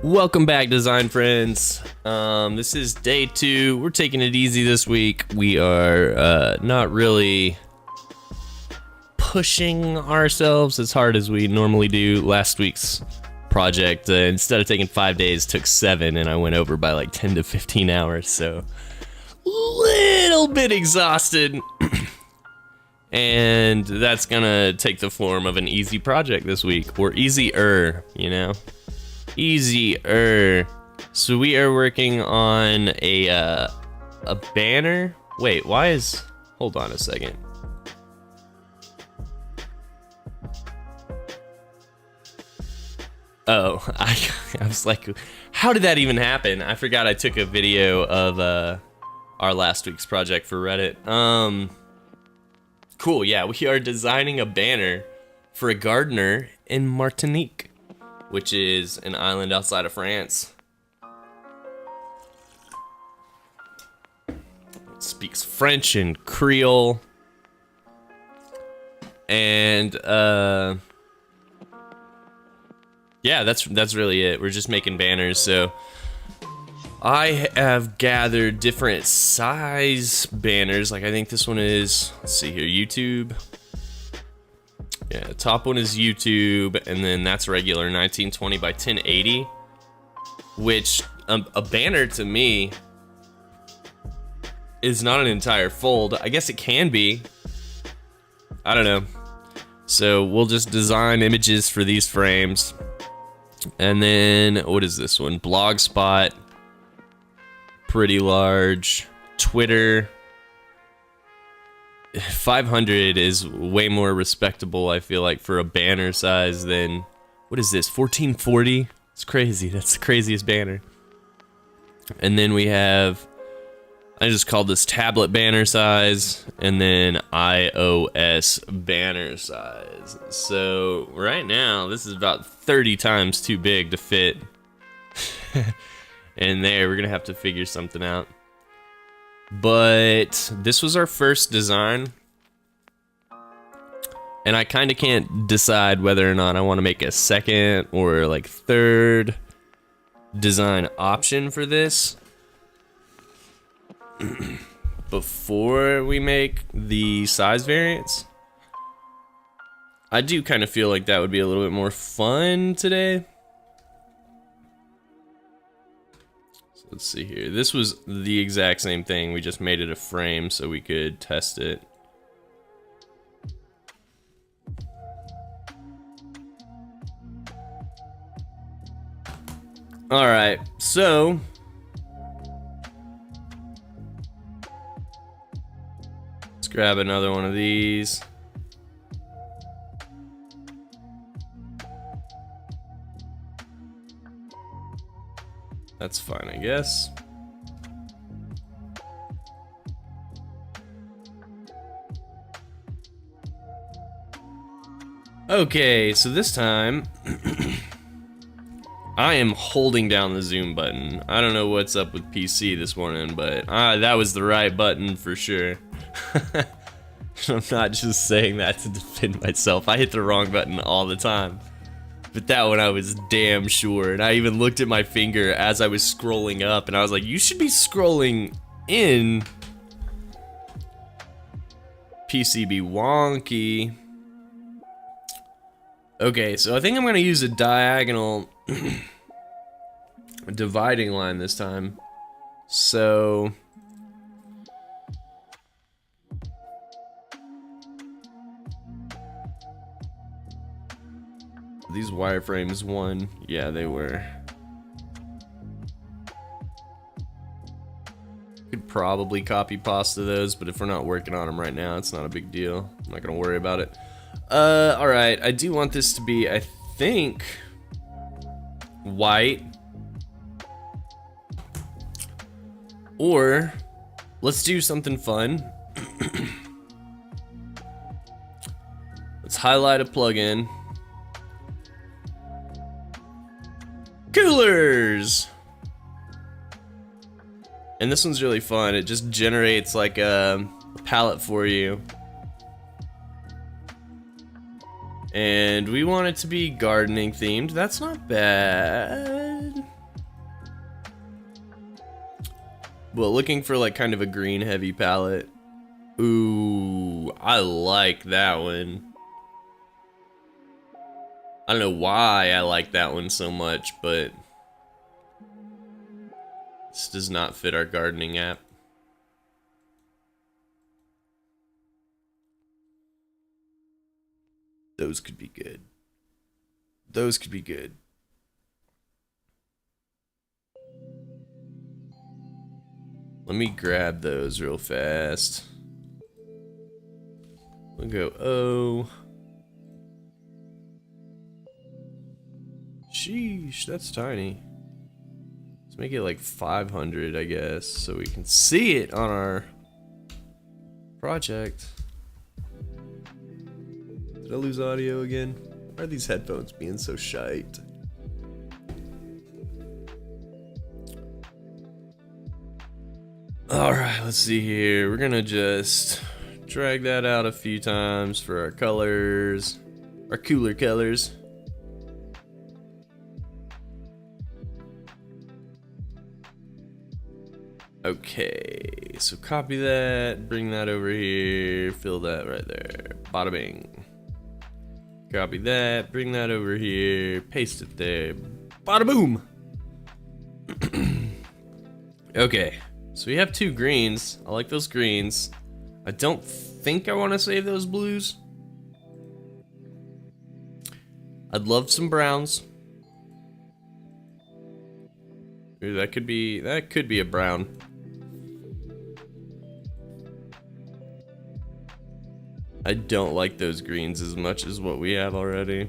Welcome back, design friends. This is day 2. We're taking it easy this week. We are not really pushing ourselves as hard as we normally do. Last week's project, instead of taking 5 days, took 7, and I went over by like 10 to 15 hours, so little bit exhausted. And that's gonna take the form of an easy project this week, or easier, you know? Easier. So we are working on a banner. Wait, why is... Hold on a second. Oh, I was like, how did that even happen? I forgot I took a video of our last week's project for Reddit. Cool, yeah, we are designing a banner for a gardener in Martinique, which is an island outside of France. It speaks French and Creole. And yeah, that's really it. We're just making banners. So I have gathered different size banners. Like I think this one is, let's see here, YouTube. Yeah, top one is YouTube, and then that's regular 1920 by 1080, which a banner to me is not an entire fold. I guess it can be. I don't know. So we'll just design images for these frames. And then, what is this one? Blogspot, pretty large. Twitter, 500 is way more respectable, I feel like, for a banner size than, what is this, 1440? It's crazy. That's the craziest banner. And then we have, I just called this tablet banner size, and then iOS banner size. So right now, this is about 30 times too big to fit in there. We're gonna have to figure something out. But this was our first design, and I kind of can't decide whether or not I want to make a second or like third design option for this before we make the size variants. I do kind of feel like that would be a little bit more fun today. Let's see here. This was the exact same thing. We just made it a frame so we could test it. All right, so let's grab another one of these. That's fine, I guess. Okay, so this time I am holding down the zoom button. I don't know what's up with PC this morning, but that was the right button for sure. I'm not just saying that to defend myself. I hit the wrong button all the time. But that one I was damn sure, and I even looked at my finger as I was scrolling up, and I was like, you should be scrolling in. PCB wonky. Okay, so I think I'm gonna use a diagonal dividing line this time. So these wireframes won. Yeah, they were. Could probably copy pasta those, but if we're not working on them right now, it's not a big deal. I'm not gonna worry about it. Alright, I do want this to be, I think, white. Or, let's do something fun. Let's highlight a plugin. Coolers! And this one's really fun. It just generates like a palette for you. And we want it to be gardening themed. That's not bad. But looking for like kind of a green heavy palette. Ooh, I like that one. I don't know why I like that one so much, but this does not fit our gardening app. Those could be good. Those could be good. Let me grab those real fast. We'll go O. Sheesh, that's tiny. Let's make it like 500, I guess, so we can see it on our project. Did I lose audio again? Why are these headphones being so shite? Alright, let's see here. We're gonna just drag that out a few times for our colors, our cooler colors. Okay, so copy that, bring that over here, fill that right there. Bada bing. Copy that, bring that over here, paste it there. Bada boom! Okay, so we have 2 greens. I like those greens. I don't think I want to save those blues. I'd love some browns. Ooh, that could be a brown. I don't like those greens as much as what we have already.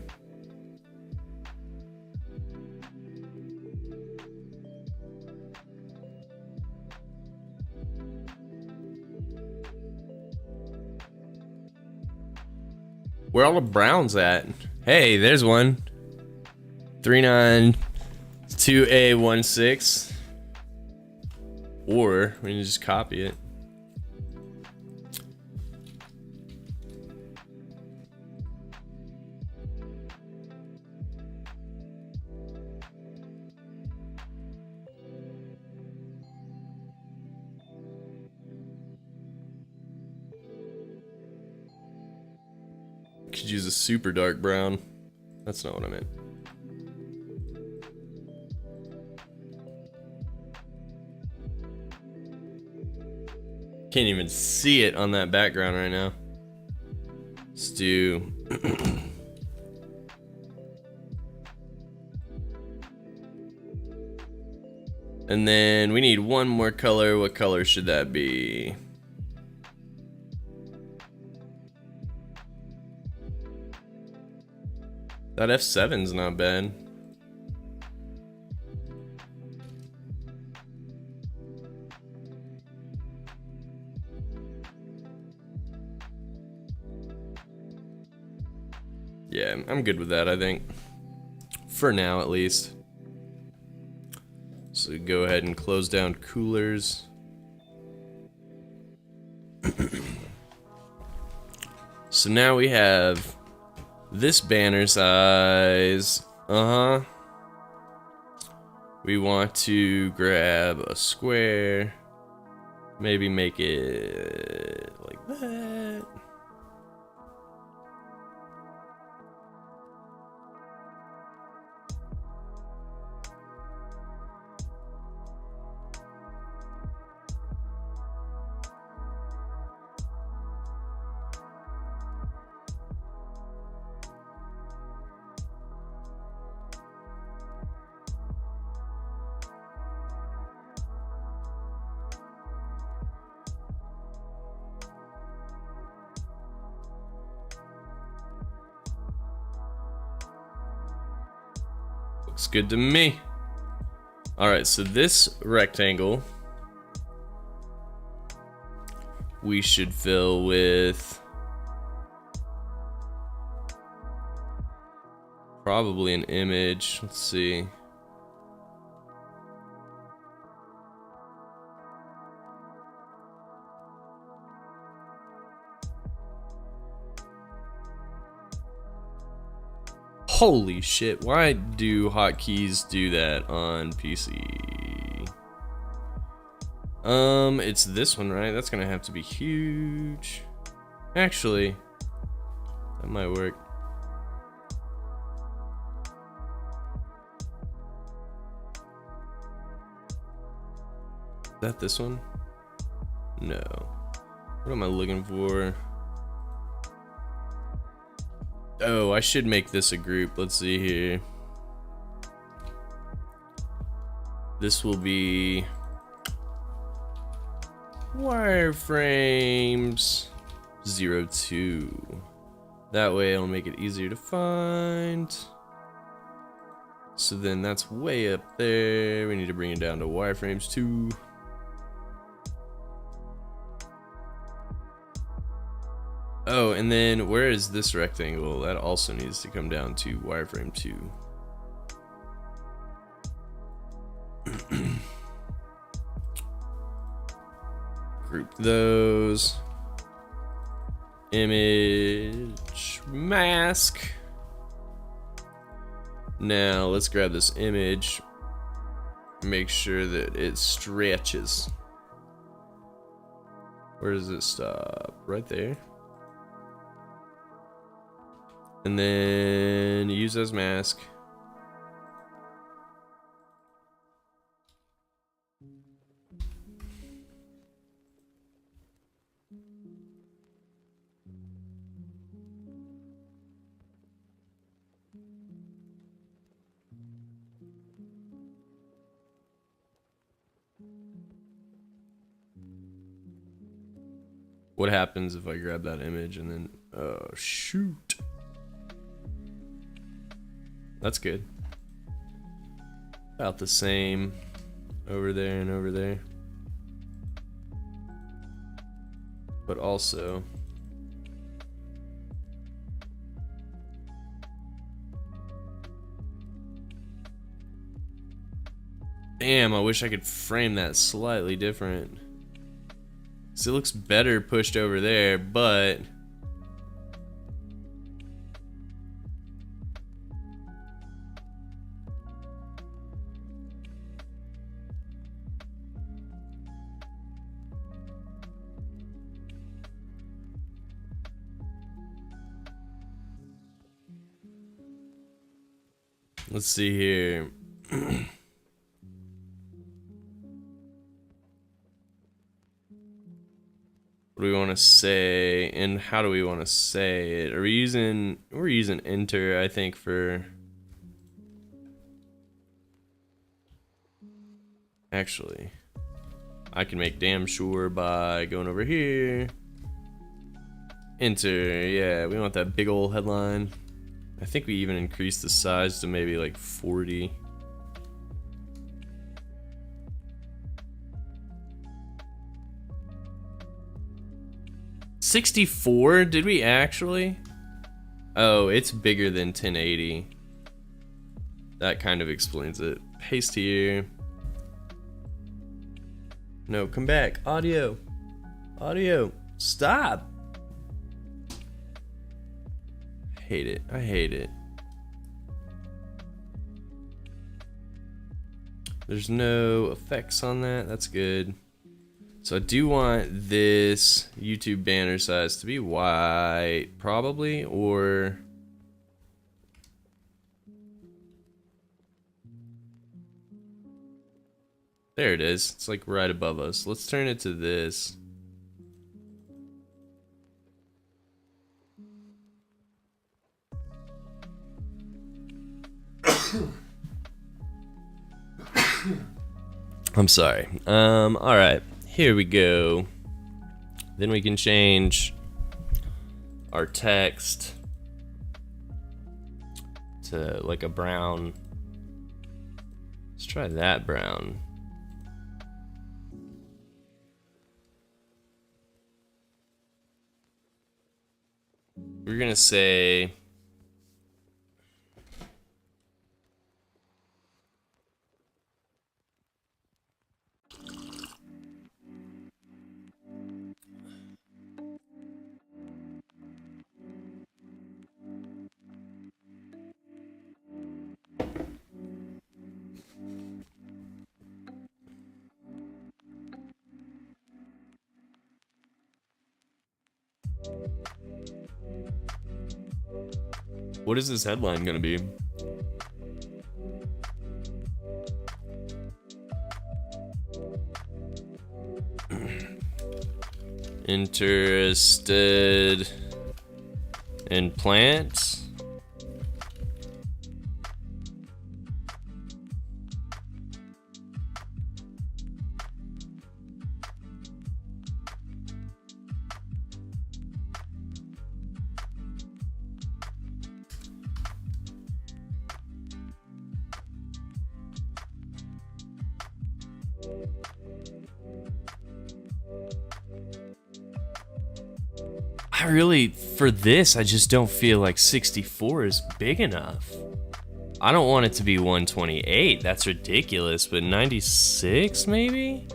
Where all the browns at? Hey, there's one. 392A16. Or we can just copy it. Could use a super dark brown. That's not what I meant. Can't even see it on that background right now. Let's do and then we need one more color. What color should that be? That F7's not bad. Yeah, I'm good with that, I think. For now, at least. So go ahead and close down coolers. So now we have this banner size. We want to grab a square. Maybe make it like that. Looks good to me. Alright, so this rectangle we should fill with probably an image. Let's see. Holy shit, why do hotkeys do that on PC? It's this one, right? That's gonna have to be huge. Actually, that might work. Is that this one? No. What am I looking for? Oh, I should make this a group. Let's see here. This will be wireframes 02. That way it'll make it easier to find. So then that's way up there. We need to bring it down to wireframes 2. Oh, and then where is this rectangle? That also needs to come down to wireframe 2. Group those. Image mask. Now let's grab this image. Make sure that it stretches. Where does it stop? Right there. And then use as mask. What happens if I grab that image and then, oh shoot. That's good. About the same over there and over there. But also, damn, I wish I could frame that slightly different. So it looks better pushed over there, but let's see here. What do we want to say, and how do we want to say it? We're using enter, I think, for actually I can make damn sure by going over here. Enter, yeah, we want that big old headline. I think we even increased the size to maybe like 40. $64? Did we actually? Oh, it's bigger than 1080. That kind of explains it. Paste here. No, come back. Audio. Audio. Stop. Hate it. I hate it. There's no effects on that. That's good. So I do want this YouTube banner size to be white, probably, or there it is. It's like right above us. Let's turn it to this. I'm sorry. All right. Here we go. Then we can change our text to like a brown. Let's try that brown. We're gonna say What is this headline gonna be? Interested in plants? I really, for this, I just don't feel like 64 is big enough. I don't want it to be 128. That's ridiculous, but 96 maybe?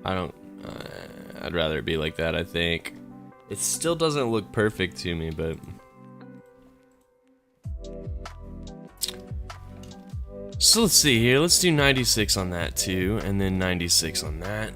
I'd rather it be like that, I think. It still doesn't look perfect to me, but... So let's see here, let's do 96 on that too, and then 96 on that.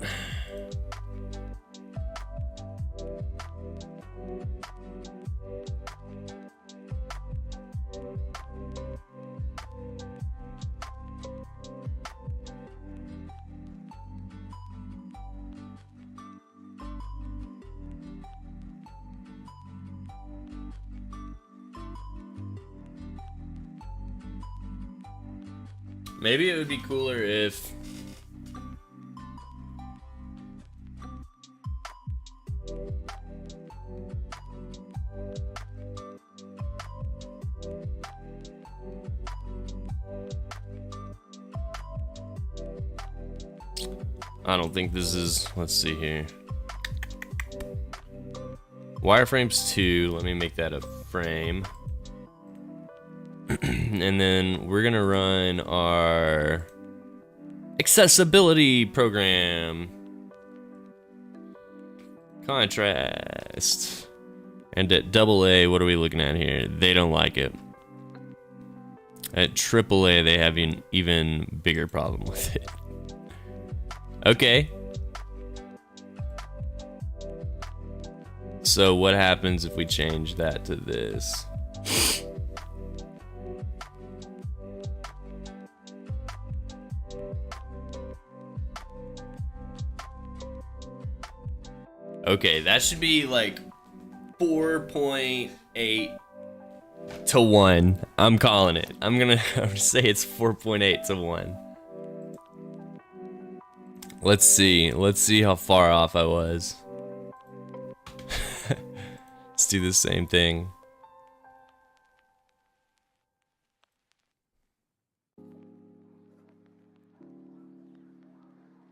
Maybe it would be cooler if... I don't think this is... Let's see here. Wireframe's 2. Let me make that a frame. And then we're gonna run our accessibility program. Contrast. And at AA, what are we looking at here? They don't like it. At AAA, they have an even bigger problem with it. Okay. So what happens if we change that to this? Okay, that should be like 4.8 to 1. I'm calling it. I'm gonna say it's 4.8 to 1. Let's see. Let's see how far off I was. Let's do the same thing.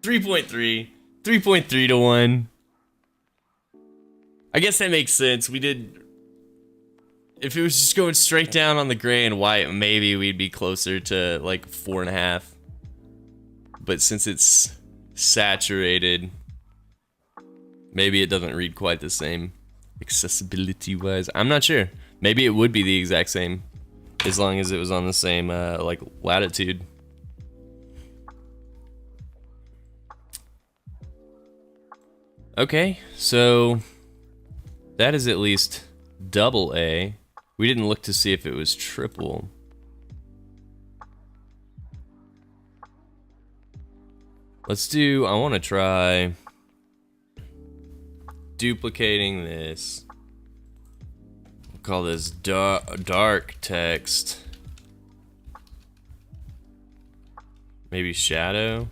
.3, 3.3 to 1. I guess that makes sense. We did... If it was just going straight down on the gray and white, maybe we'd be closer to like 4.5. But since it's saturated, maybe it doesn't read quite the same accessibility-wise. I'm not sure. Maybe it would be the exact same as long as it was on the same like latitude. Okay, so that is at least AA. We didn't look to see if it was triple. Let's do, I want to try duplicating this. We'll call this dark text. Maybe shadow.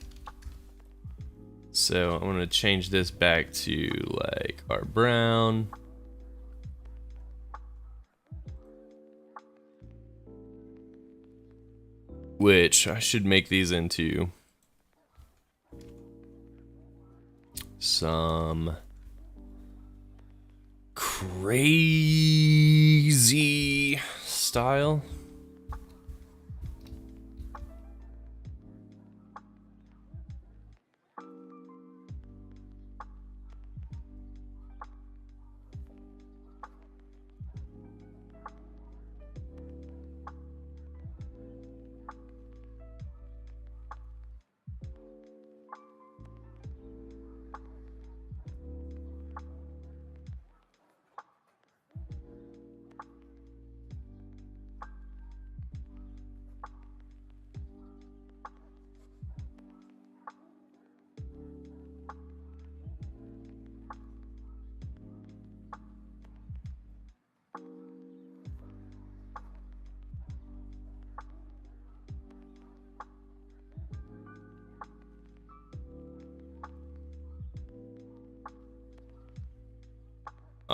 So I'm gonna change this back to like our brown. Which I should make these into some crazy style.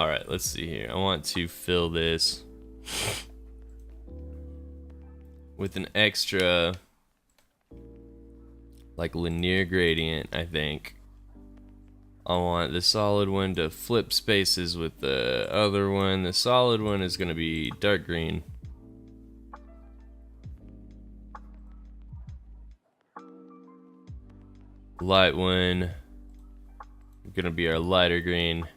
All right, let's see here. I want to fill this with an extra like linear gradient, I think. I want the solid one to flip spaces with the other one. The solid one is going to be dark green. Light one going to be our lighter green.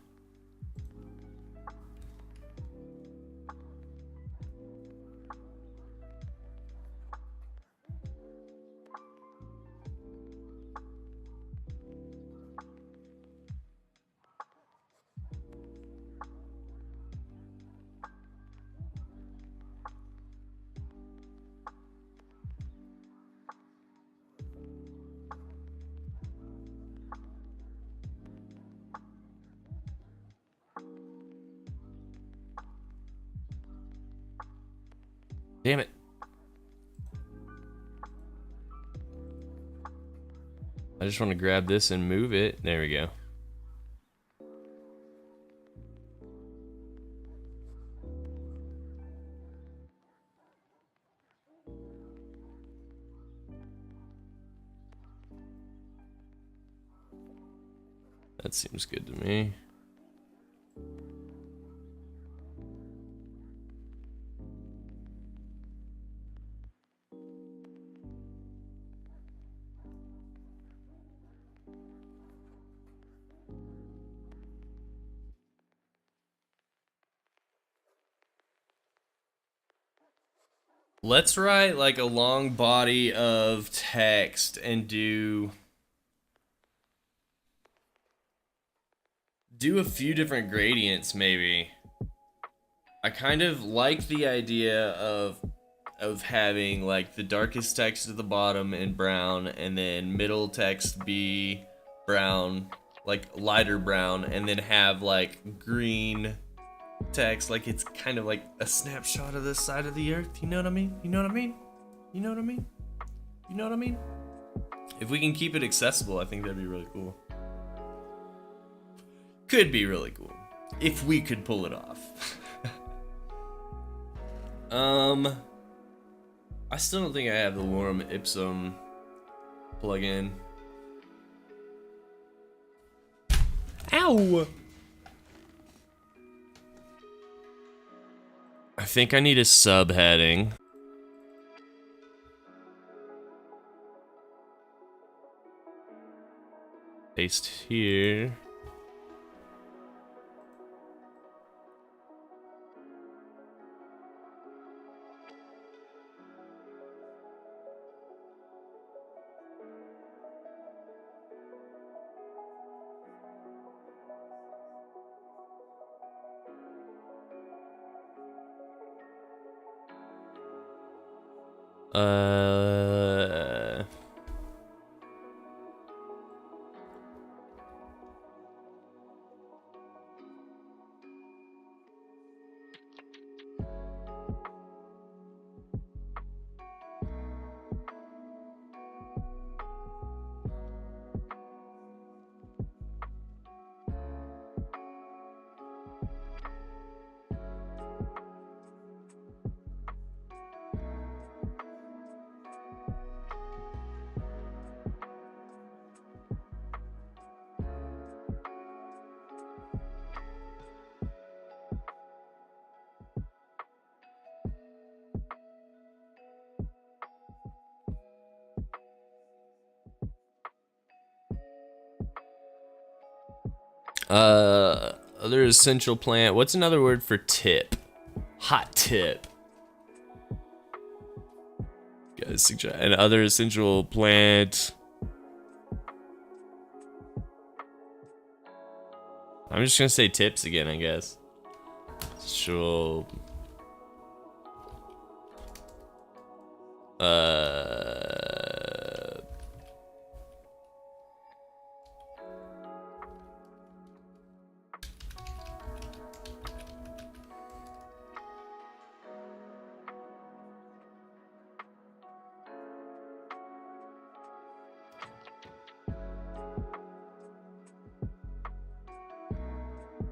Damn it. I just want to grab this and move it. There we go. That seems good to me. Let's write like a long body of text and do a few different gradients maybe. I kind of like the idea of having like the darkest text at the bottom in brown and then middle text be brown, like lighter brown, and then have like green text, like it's kind of like a snapshot of this side of the earth. You know what I mean? You know what I mean? You know what I mean? You know what I mean? If we can keep it accessible, I think that'd be really cool. Could be really cool if we could pull it off. I still don't think I have the lorem ipsum plugin. Ow! I think I need a subheading. Paste here. Other essential plant. What's another word for tip? Hot tip. Guys, suggest an other essential plant. I'm just gonna say tips again, I guess. Essential.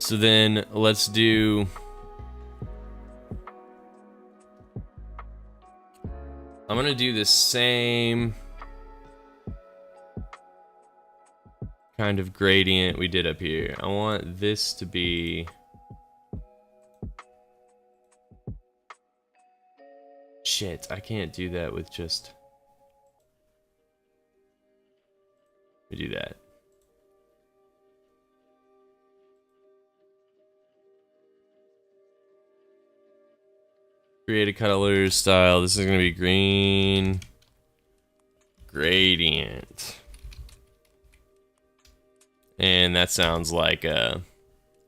So then let's do, I'm gonna do the same kind of gradient we did up here. I want this to be, shit, I can't do that with just, we do that. Create a color style. This is gonna be green gradient. And that sounds like a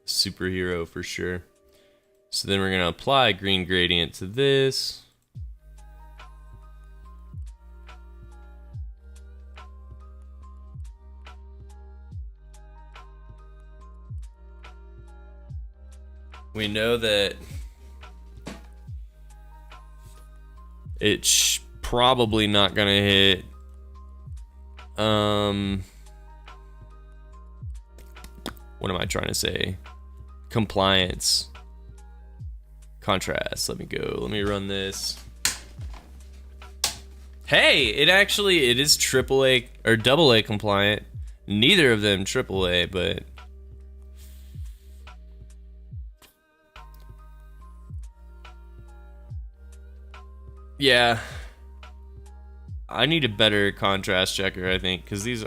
superhero for sure. So then we're gonna apply green gradient to this. We know that it's probably not gonna hit what am I trying to say? Compliance. Contrast. Let me run this. Hey, it is AAA or AA compliant. Neither of them AAA, but yeah, I need a better contrast checker, I think, because these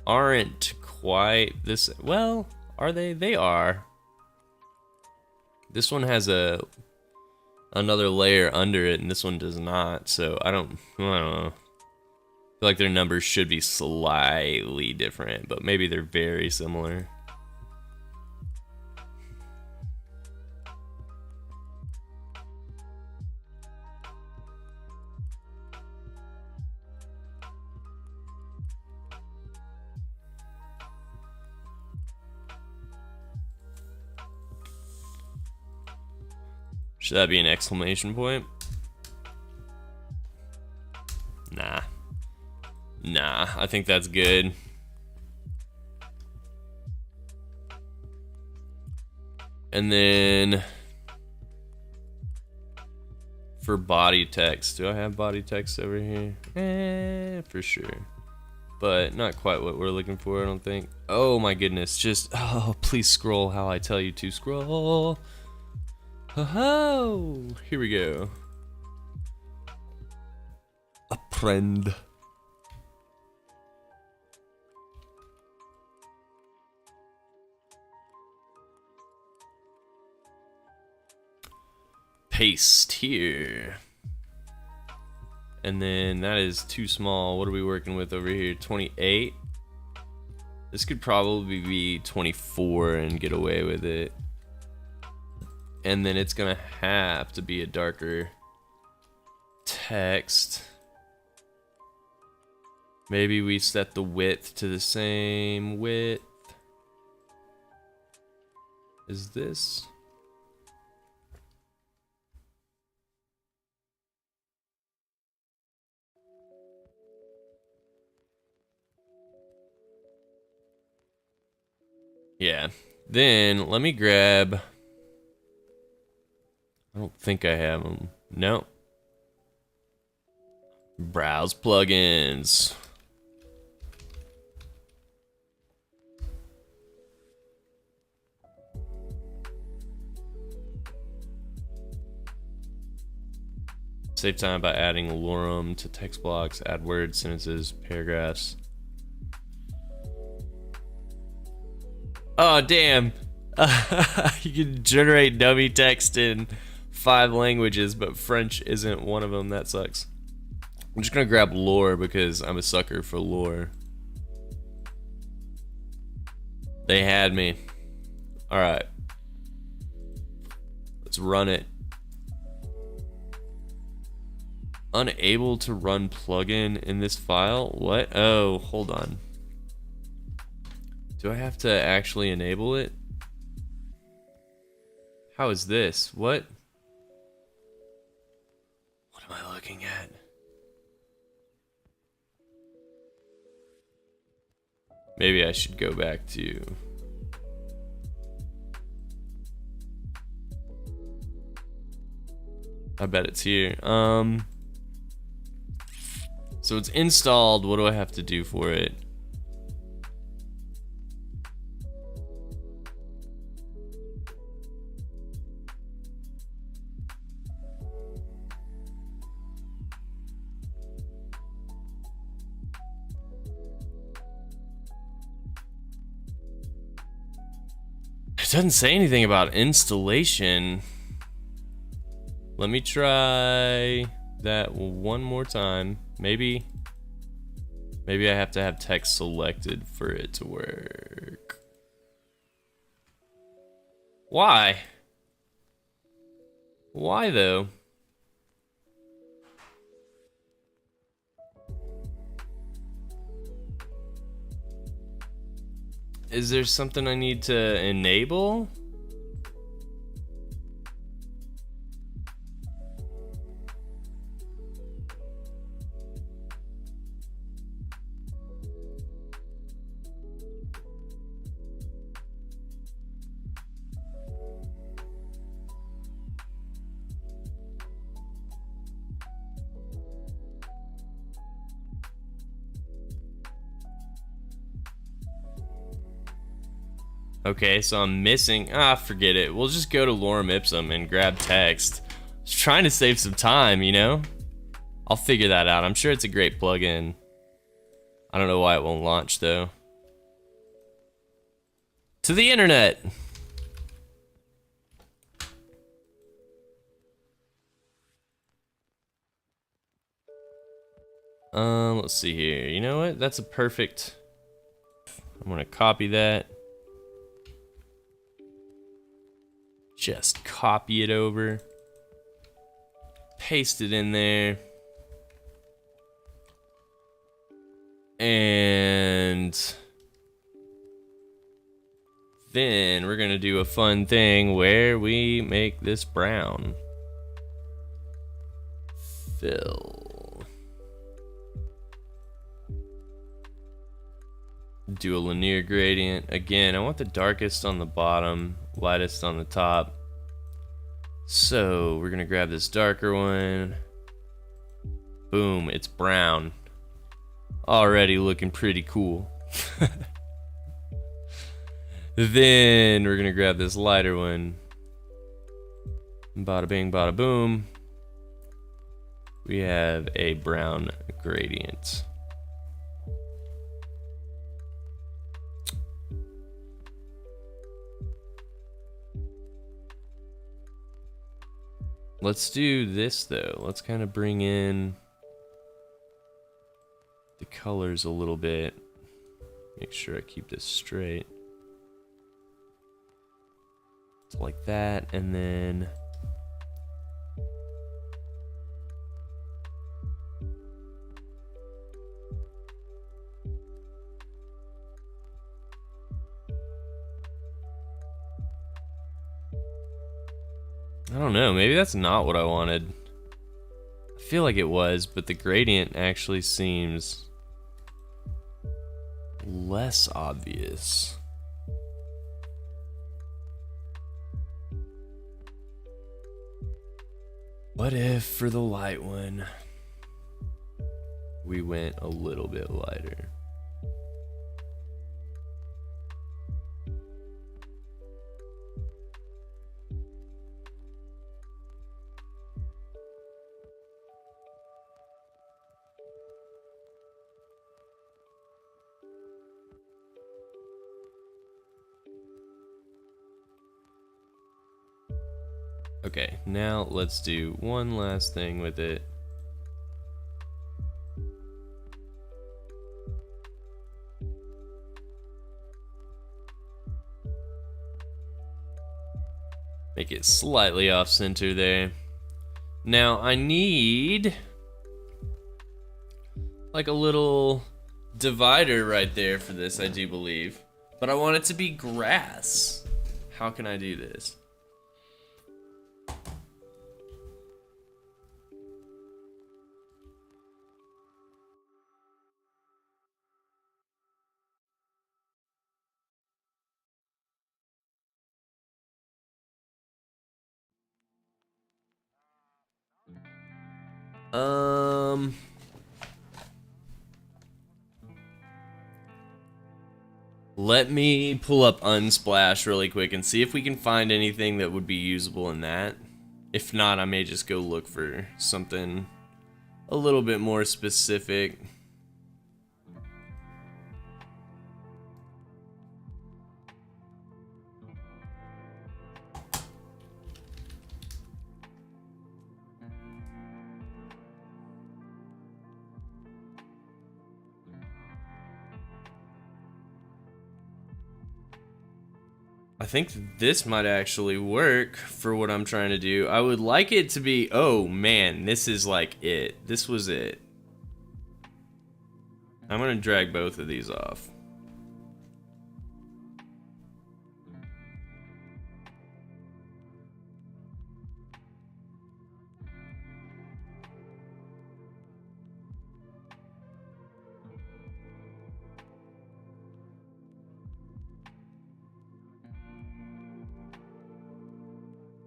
aren't quite this. Well, are they? They are. This one has another layer under it, and this one does not. So I don't know. I feel like their numbers should be slightly different, but maybe they're very similar. Should that be an exclamation point? Nah, I think that's good. And then for body text, do I have body text over here? For sure, but not quite what we're looking for, I don't think. Oh my goodness, oh, please scroll how I tell you to scroll. Oh, here we go. Apprend. Paste here. And then that is too small. What are we working with over here? 28. This could probably be 24 and get away with it. And then it's gonna have to be a darker text. Maybe we set the width to the same width as this. Yeah. Then let me grab, I don't think I have them. No. Browse plugins. Save time by adding lorem to text blocks, add words, sentences, paragraphs. Oh, damn. You can generate dummy text in 5 languages, but French isn't one of them. That sucks. I'm just gonna grab lore because I'm a sucker for lore. They had me. Alright. Let's run it. Unable to run plugin in this file? What? Oh, hold on. Do I have to actually enable it? How is this? What? What am I looking at? Maybe I should go back to I bet it's here. So it's installed. What do I have to do for it? It doesn't say anything about installation. Let me try that one more time. Maybe I have to have text selected for it to work. Why? Why though? Is there something I need to enable? Okay, so I'm missing. Forget it. We'll just go to Lorem Ipsum and grab text. Just trying to save some time, you know? I'll figure that out. I'm sure it's a great plugin. I don't know why it won't launch though. To the internet. Let's see here. You know what? That's a perfect. I'm gonna copy that. Just copy it over. Paste it in there. And then we're gonna do a fun thing where we make this brown. Fill. Do a linear gradient. Again, I want the darkest on the bottom, lightest on the top. So we're gonna grab this darker one. Boom, it's brown. Already looking pretty cool. Then we're gonna grab this lighter one. Bada bing, bada boom. We have a brown gradient. Let's do this though. Let's kind of bring in the colors a little bit. Make sure I keep this straight. It's like that, and then I don't know, maybe that's not what I wanted. I feel like it was, but the gradient actually seems less obvious. What if for the light one, we went a little bit lighter? Okay, now let's do one last thing with it. Make it slightly off center there. Now I need like a little divider right there for this, I do believe. But I want it to be grass. How can I do this? Um, let me pull up Unsplash really quick and see if we can find anything that would be usable in that. If not, I may just go look for something a little bit more specific. I think this might actually work for what I'm trying to do. I would like it to be, oh man, this is like it. This was it. I'm gonna drag both of these off.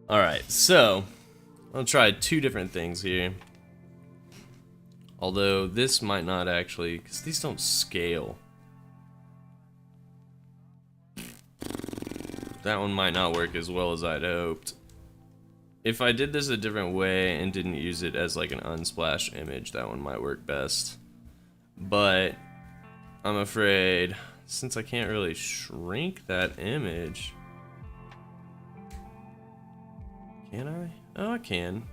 Alright, so I'll try two different things here. Although this might not actually, because these don't scale. That one might not work as well as I'd hoped. If I did this a different way and didn't use it as like an unsplash image, that one might work best. But I'm afraid, since I can't really shrink that image. Can I? Oh, I can.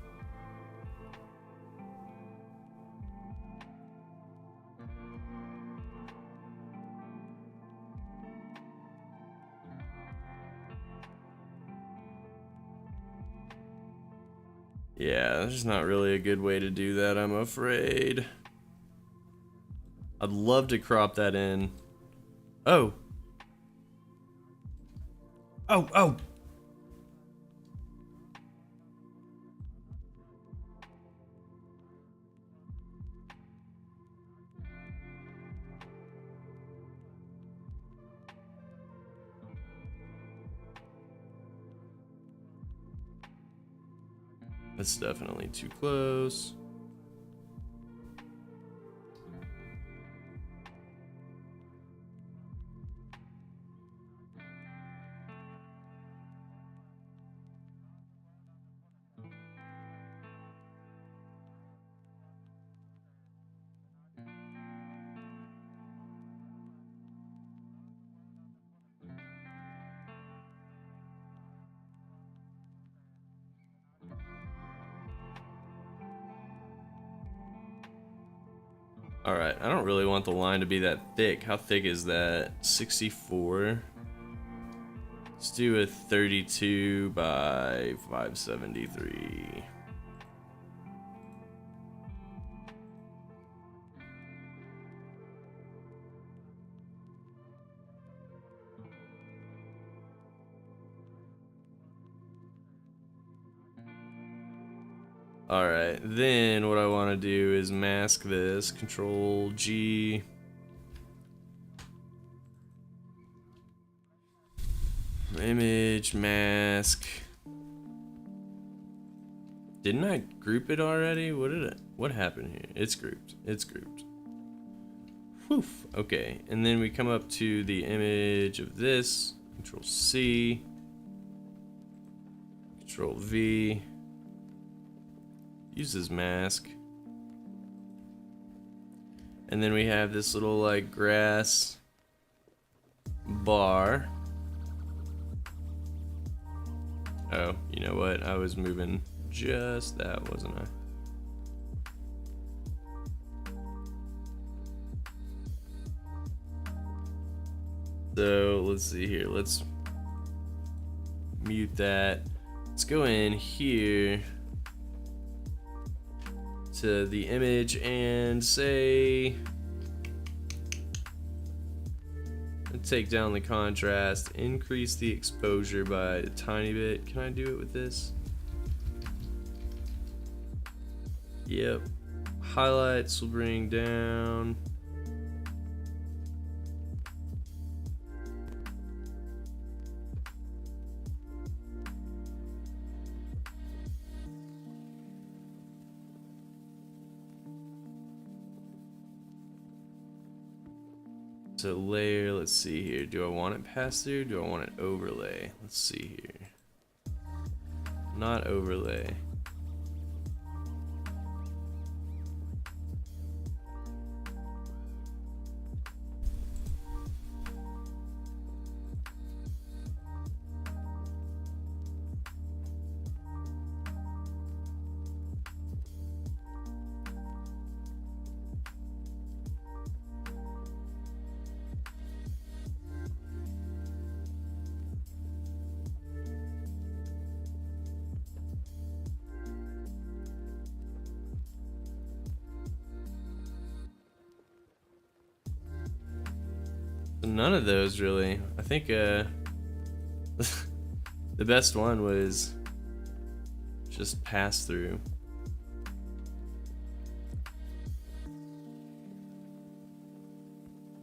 Yeah, there's not really a good way to do that, I'm afraid. I'd love to crop that in. Oh. Oh. That's definitely too close. Alright, I don't really want the line to be that thick. How thick is that? 64? Let's do a 32 by 573. Alright, then what I want to do is mask this. Control G. Image, mask. Didn't I group it already? What happened here? It's grouped. It's grouped. Whew. Okay, and then we come up to the image of this. Control C. Control V. Uses mask. And then we have this little like grass bar. Oh, you know what? I was moving just that, wasn't I? So let's see here. Let's mute that. Let's go in here to the image and say, take down the contrast, increase the exposure by a tiny bit. Can I do it with this? Yep. Highlights will bring down. to layer. Let's see here. Do I want it pass through? Do I want it overlay? Let's see here. Not overlay. None of those really. I think the best one was just pass through.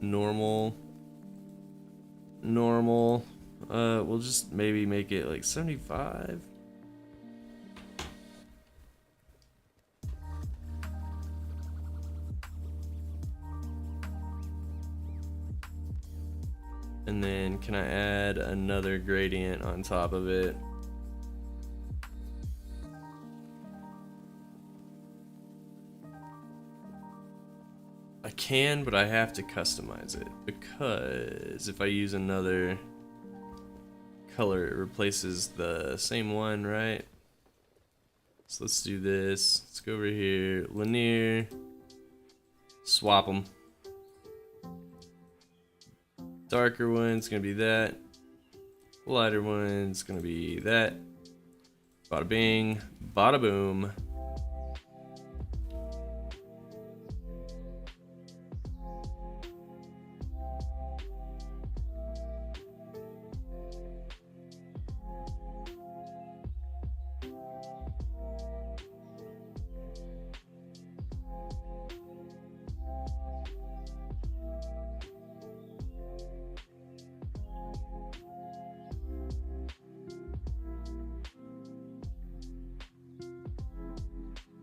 Normal. We'll just maybe make it like 75. And then can I add another gradient on top of it? I can, but I have to customize it because if I use another color, it replaces the same one, right? So let's do this. Let's go over here, linear, swap them. Darker one's gonna be that. Lighter one's gonna be that. Bada bing, bada boom.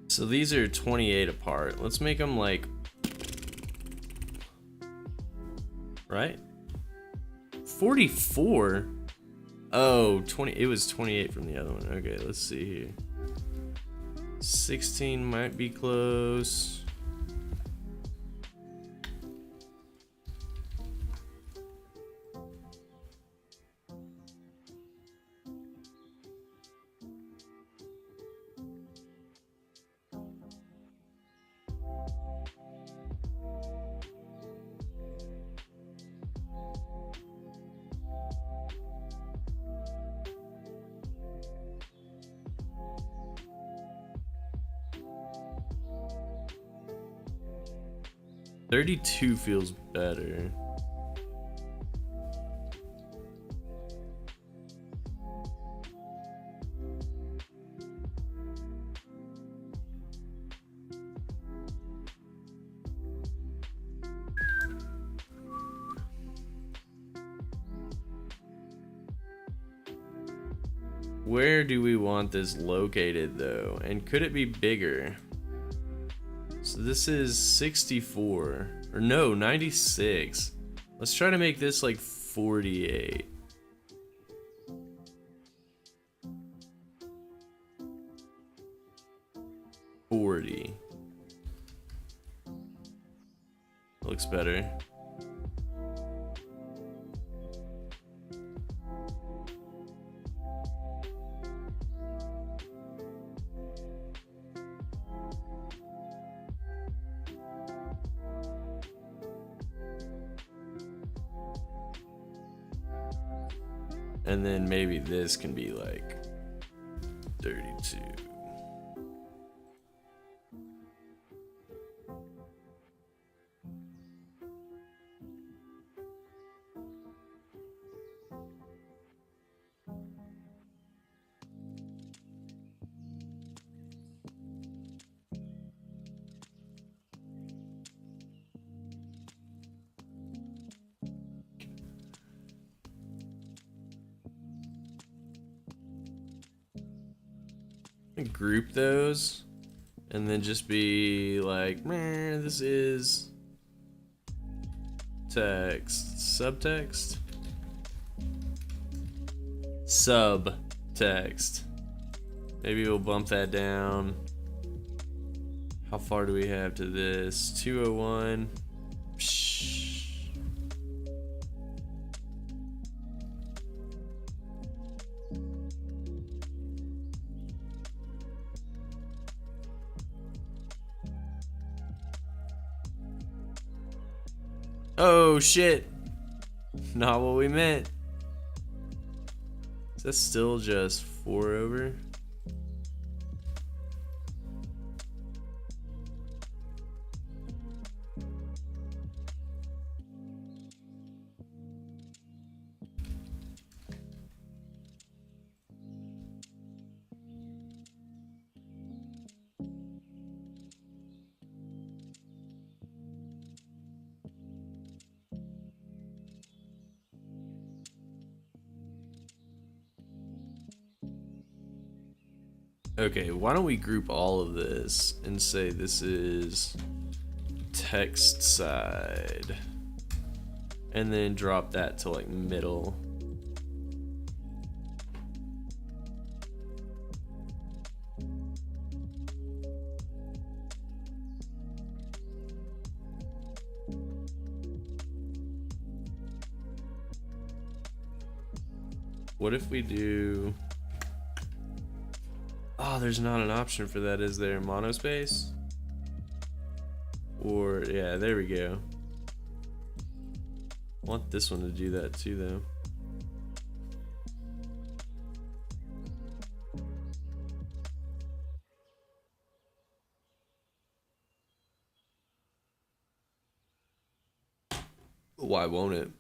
So these are 28 apart. Let's make them like, right? 44? Oh, 20, it was 28 from the other one. Okay, let's see here. 16 might be close. $32 feels better. Where do we want this located though? And could it be bigger? So this is 64, or no, 96. Let's try to make this like 48. Looks better. And then maybe this can be like 32. Group those and then just be like, meh, this is text, subtext, subtext. Maybe we'll bump that down. How far do we have to this? 201. Psh. Oh shit. Not what we meant. Is that still just 4 over? Okay, why don't we group all of this and say this is text side, and then drop that to like middle. What if we do... Oh, there's not an option for that, is there? Monospace? Or, yeah, there we go. I want this one to do that too, though. Why won't it?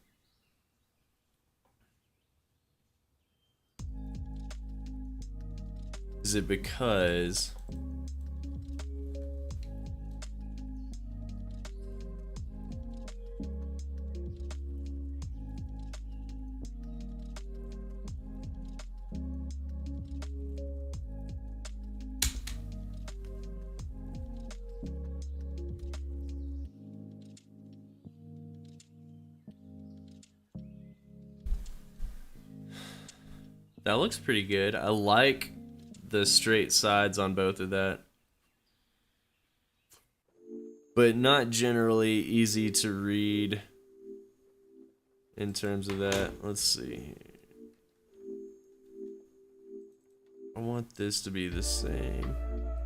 Is it because... That looks pretty good. I like the straight sides on both of that, but not generally easy to read in terms of that. Let's see. I want this to be the same.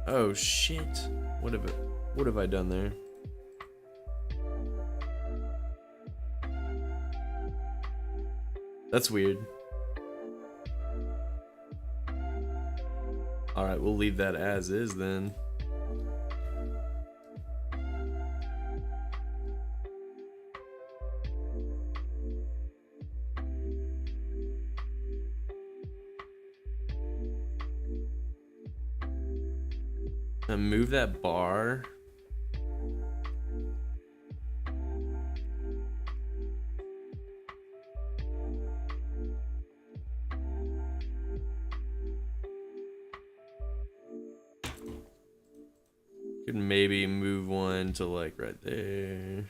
Oh shit. What have I done there? That's weird. Alright, we'll leave that as is then. And move that bar. Could maybe move one to like right there.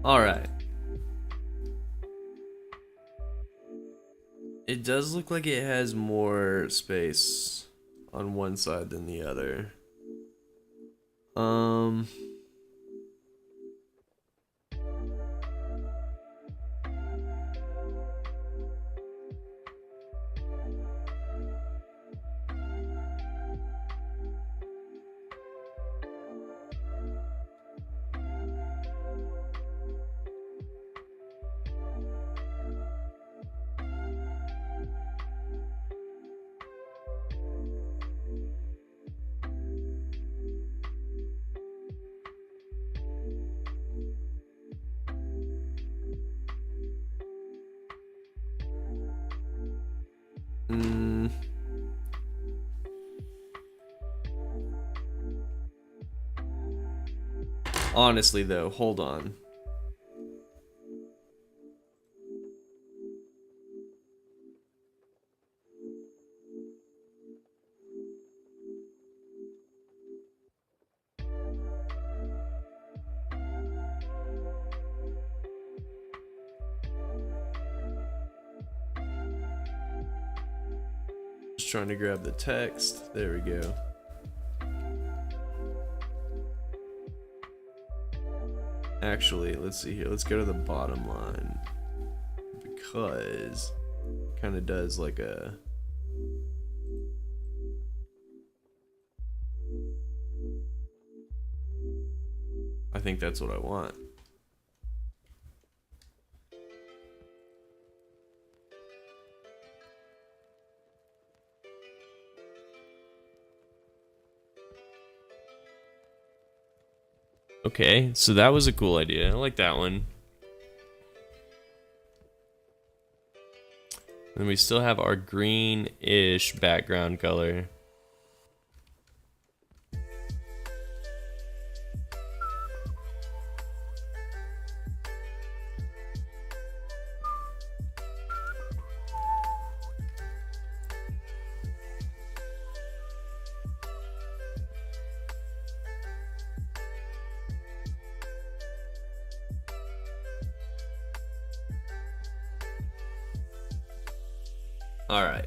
All right. It does look like it has more space on one side than the other. Honestly though, hold on. Just trying to grab the text. There we go. Actually, let's see here. Let's go to the bottom line. Because it kind of does like a... I think that's what I want. Okay, so that was a cool idea. I like that one. And we still have our green-ish background color. Alright,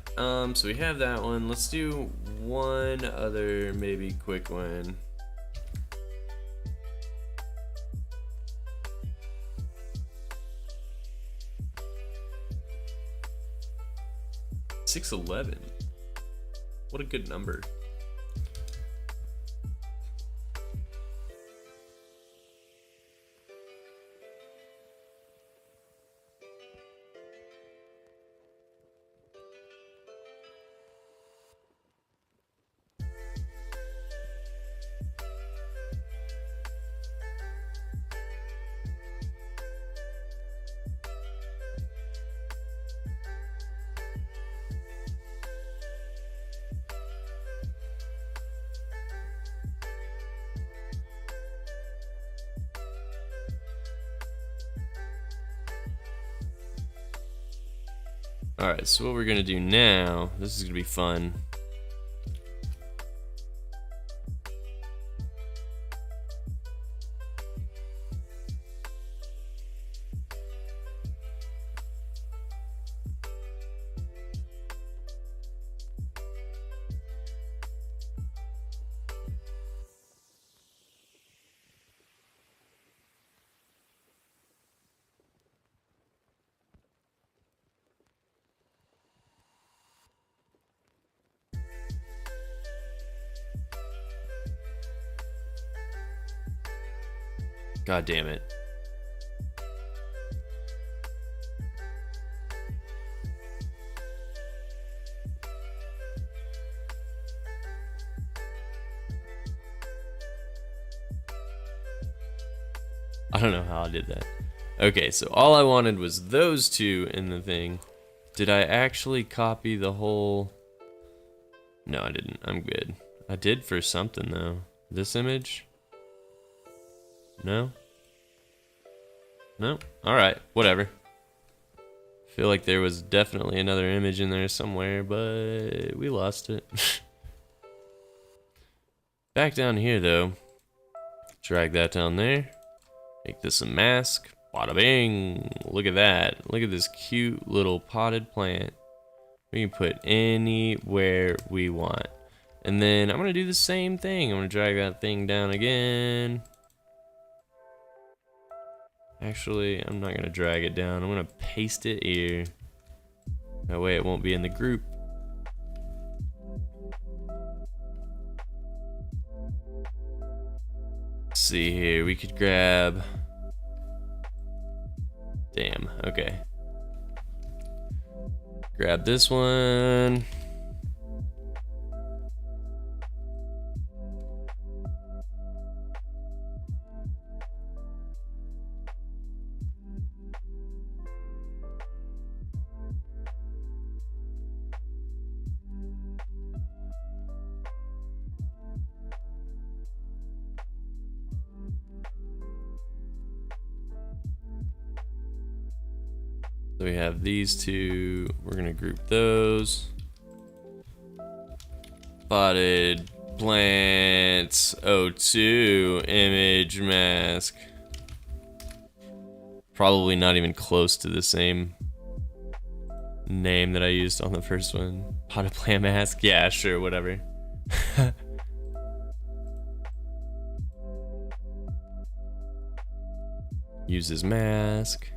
so we have that one. Let's do one other maybe quick one. $611. What a good number. Alright, so what we're gonna do now, this is gonna be fun. God damn it. I don't know how I did that. Okay, so all I wanted was those two in the thing. Did I actually copy the whole... No, I didn't. I'm good. I did for something, though. This image? No? No? Alright, whatever. Feel like there was definitely another image in there somewhere, but we lost it. Back down here, though. Drag that down there. Make this a mask. Bada bing! Look at that. Look at this cute little potted plant. We can put anywhere we want. And then I'm going to do the same thing. I'm going to drag that thing down again. Actually, I'm not going to drag it down. I'm going to paste it here. That way it won't be in the group. Let's see here. We could grab... Damn, okay. Grab this one. So we have these two. We're gonna group those. Spotted plants. O2 image mask. Probably not even close to the same name that I used on the first one. Potted plant mask. Yeah, sure, whatever. Uses mask.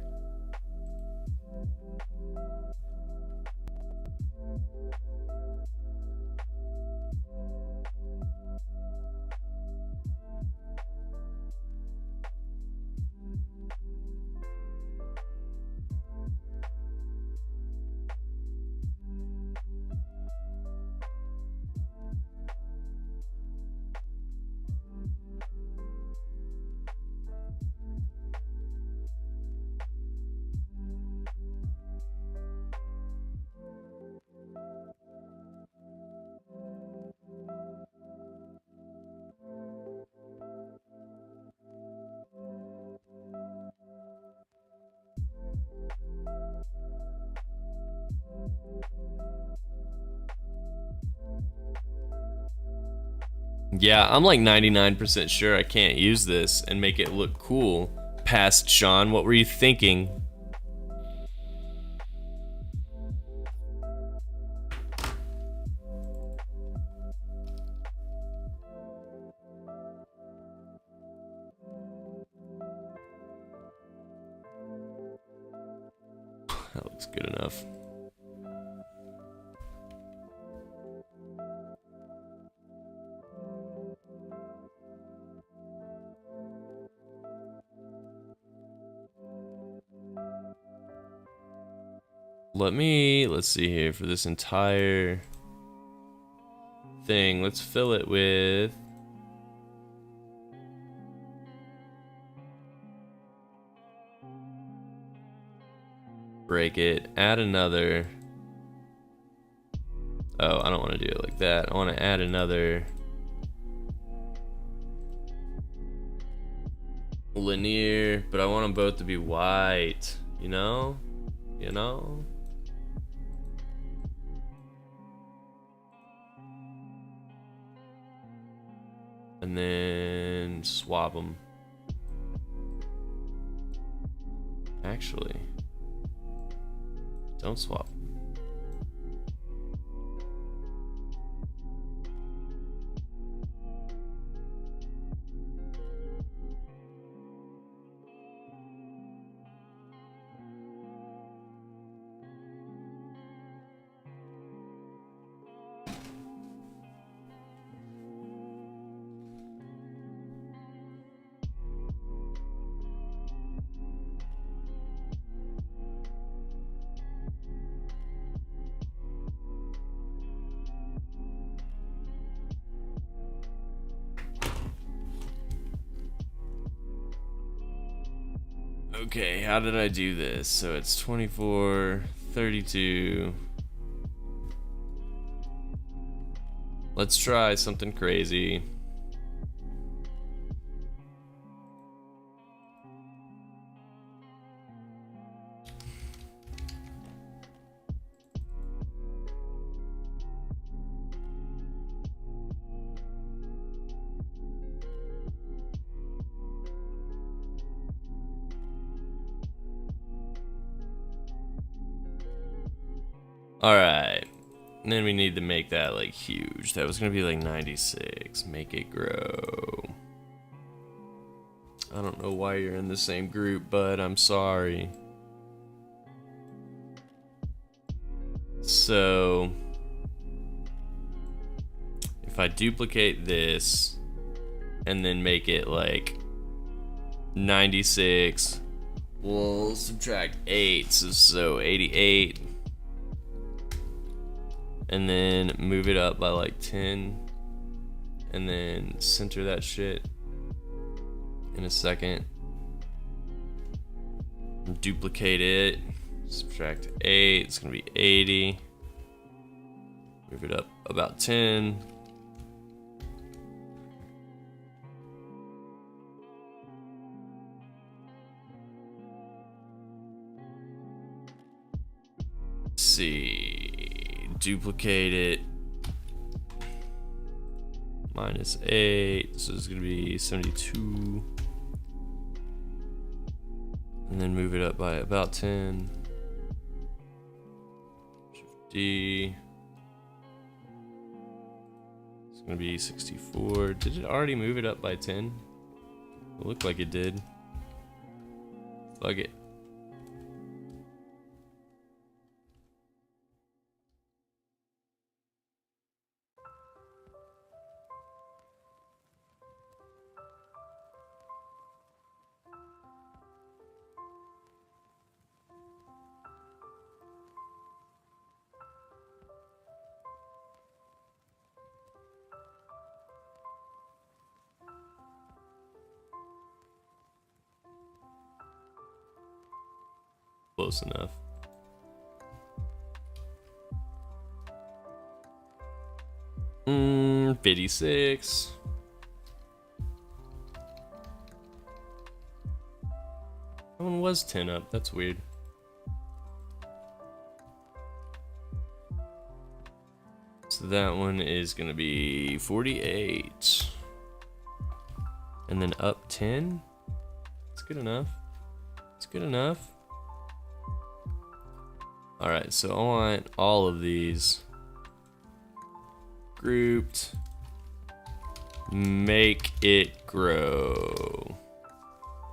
Yeah, I'm like 99% sure I can't use this and make it look cool. Past Sean, what were you thinking? That looks good enough. Let's see here for this entire thing. Let's fill it with break it, add another. Oh, I don't want to do it like that. I want to add another linear, but I want them both to be white, you know? You know? And then swap them. Actually, don't swap. Okay, how did I do this? So it's 24, 32. Let's try something crazy. Alright. And then we need to make that like huge. That was gonna be like 96. Make it grow. I don't know why you're in the same group, but I'm sorry. So if I duplicate this and then make it like 96, we'll subtract 8, so 88. And then move it up by like 10. And then center that shit in a second. Duplicate it. Subtract 8. It's gonna be 80. Move it up about 10. see. Duplicate it. -8. So it's gonna be 72. And then move it up by about 10. Shift D. It's gonna be 64. Did it already move it up by 10? It looked like it did. Fuck it. Close enough. Hmm, 56. That one was 10 up. That's weird. So that one is gonna be 48. And then up 10. It's good enough. It's good enough. Alright, so I want all of these grouped. Make it grow.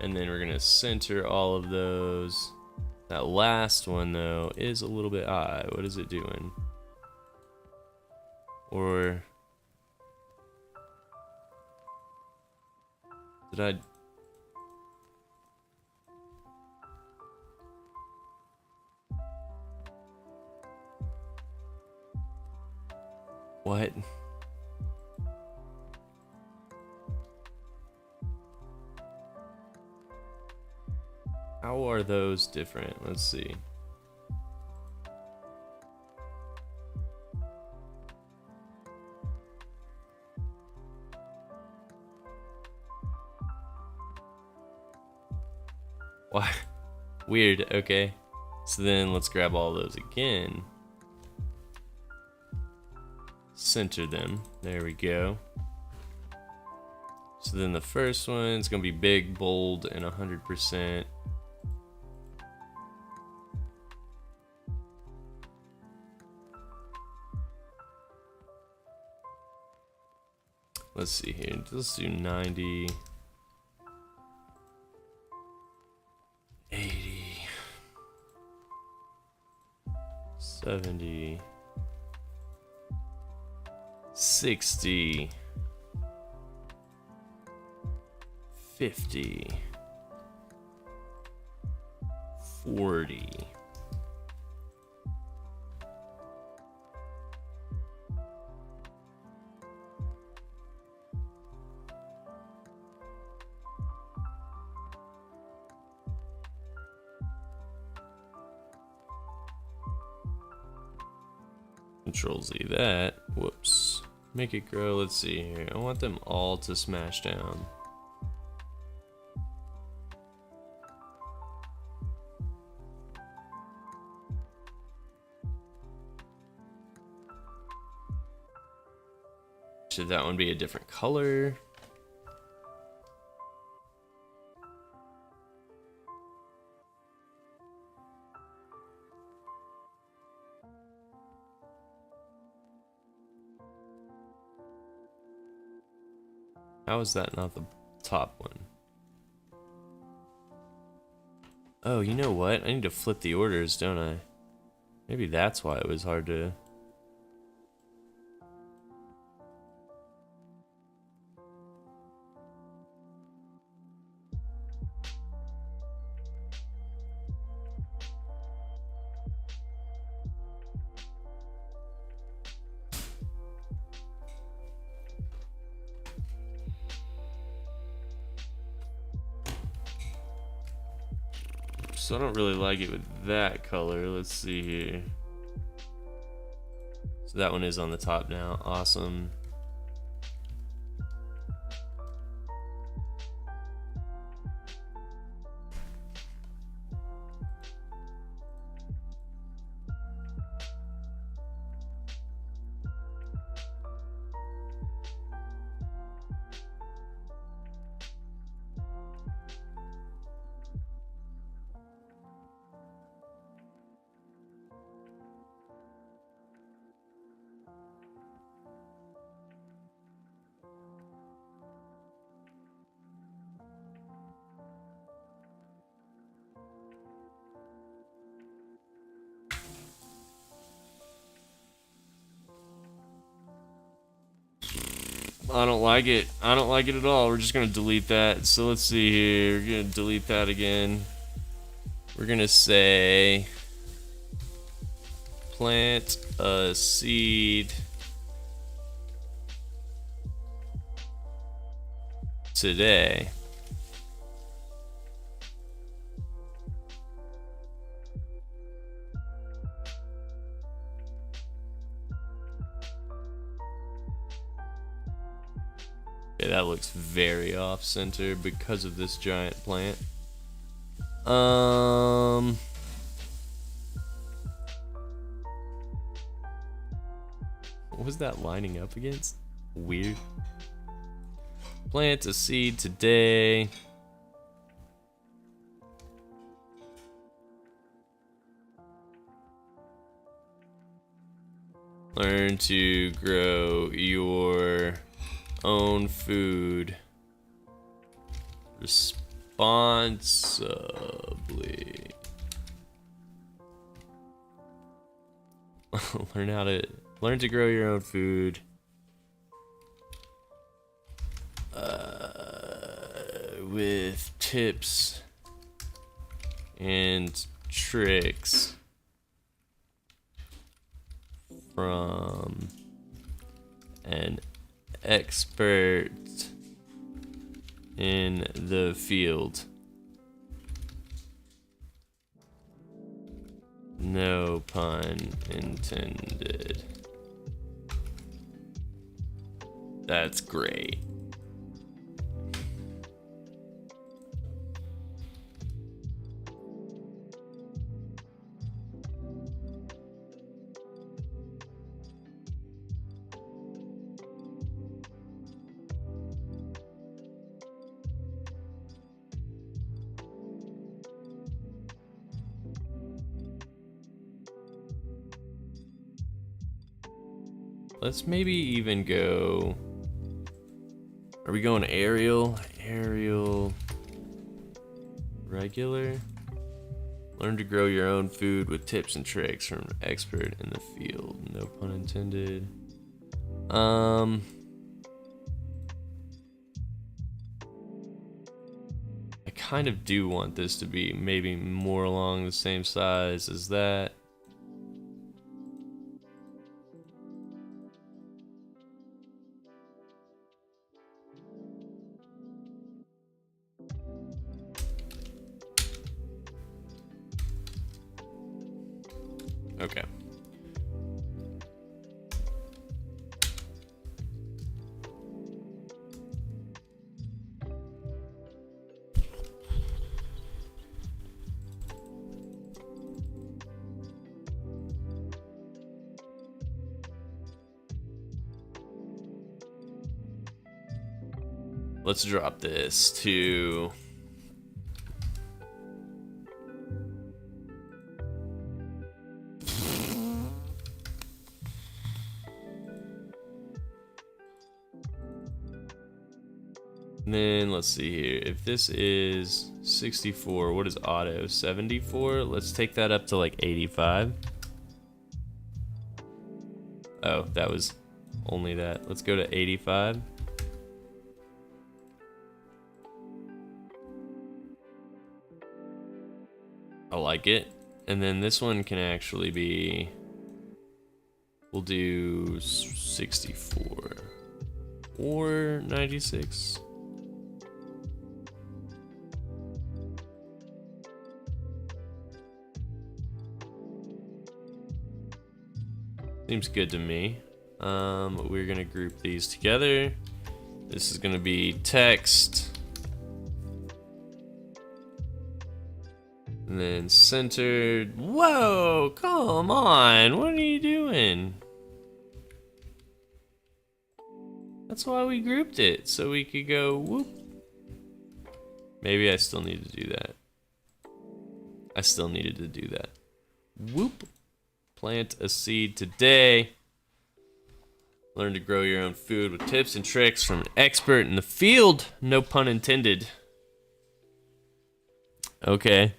And then we're gonna center all of those. That last one though is a little bit high. What is it doing? Or did I? What? How are those different? Let's see. Why? Weird, okay. So then let's grab all those again. Center them. There we go. So then the first one's gonna be big, bold, and 100%. Let's see here. Let's do 90. 80. 70. 60. 50. 40. Control Z that. Whoops. Make it grow. Let's see here. I want them all to smash down. Should that one be a different color? How is that not the top one? Oh, you know what? I need to flip the orders, don't I? Maybe that's why it was hard to... So I don't really like it with that color. Let's see here. So that one is on the top now. Awesome. I don't like it. I don't like it at all. We're just gonna delete that. So let's see here. We're gonna delete that again. We're gonna say plant a seed today. Okay, that looks very off center because of this giant plant. What was that lining up against? Weird. Plant a seed today. Learn to grow your own food responsibly. learn to grow your own food with tips and tricks from an expert in the field. No pun intended. That's great. Let's maybe even go. Are we going aerial? Aerial. Regular? Learn to grow your own food with tips and tricks from an expert in the field. No pun intended. I kind of do want this to be maybe more along the same size as that. Okay. Let's drop this to and then let's see here. If this is 64, what is auto? 74? Let's take that up to like 85. Oh, that was only that. Let's go to 85. I like it. And then this one can actually be, we'll do 64 or 96. Seems good to me. We're gonna group these together. This is gonna be text. And then centered. Whoa, come on. What are you doing? That's why we grouped it, so we could go whoop. Maybe I still need to do that. I still needed to do that. Whoop. Plant a seed today. Learn to grow your own food with tips and tricks from an expert in the field. No pun intended. Okay.